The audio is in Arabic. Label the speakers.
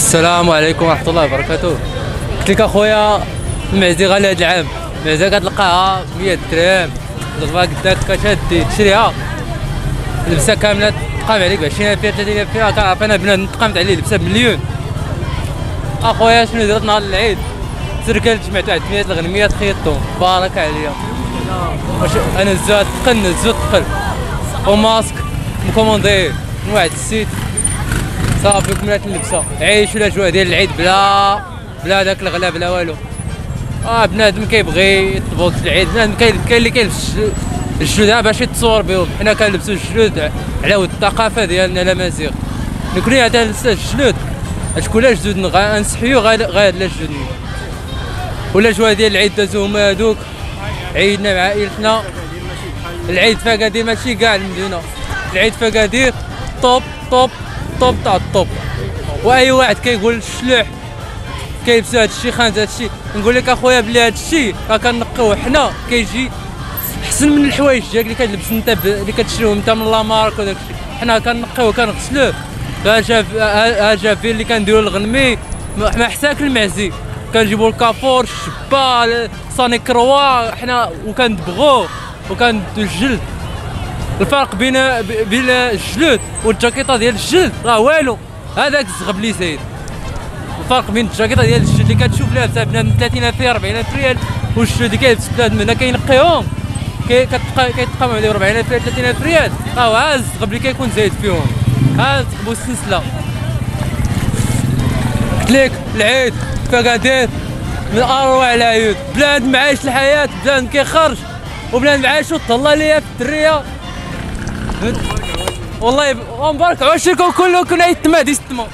Speaker 1: السلام عليكم ورحمة الله وبركاته. قلت لك اخويا المعزي غالي هاد العام، المعزه كتلقاها 100 درهم، دابا قداك كتهدي تشريها لبسه كامله تقام عليك ب 20,000 30,000 فيها. كنعرف انا بنادم تقامت عليه لبسه بمليون. اخويا شنو درت نهار العيد؟ تركلت جمعت واحد 100 الغنميات خيطتهم بارك عليا. واش انا نزات تقل وماسك مكوموندي من واحد السيت صافي كملات اللبسه. عيشوا الاجواء ديال العيد بلا داك الغلا بلا والو. بنادم كيبغي يطبق في العيد، بنادم كاين اللي كيلبس الجلود باش يتصور بهم. حنا كنلبسوا الجلود على ود الثقافه ديالنا الامازيغ. نكوني عاد نلبس الجلود تكون لا جدودنا غنسحيو غير لا جدودنا. ولا جوا ديال العيد دازو هما هادوك، عيدنا مع عائلتنا. العيد في اكادير ماشي كاع المدينه، العيد في اكادير طوب تاع الطوب. واي واحد كيقول الشلوح كيلبس هادشي خانت هادشي، نقول لك اخويا بلي هادشي راه كنقيوه حنا كيجي احسن من الحوايج ديالك اللي كتلبس انت اللي كتشريهم انت من لامارك وداك الشيء. حنا كنقيوه كنغسلوه. جافي اللي كنديروا الغنمي ما حساك المعزي، كنجيبوا الكافور الشبا صاني كروا حنا وكندبغوه وكندو الجلد. الفرق بين الجلود والجاكيطه ديال الجلد راه والو، هذاك الزغب لي زايد. الفرق بين الجاكيطه ديال الجلد اللي كتشوف لابسه بنادم 30,000 40,000 ريال، والجلود اللي كيلبس بنادم هنا كينقيهم كيتقام عليه 40,000 ريال 30,000 ريال، راه ها الزغب اللي كيكون زايد فيهم، ها الزغب والسلسله. قلت لك العيد في اكادير من اروع العيود. بنادم عايش الحياه، بنادم كيخرج وبنادم عايش وطلع ليا في الدريه. والله مبارك عواشركم كلكم عيد تما ديستمو.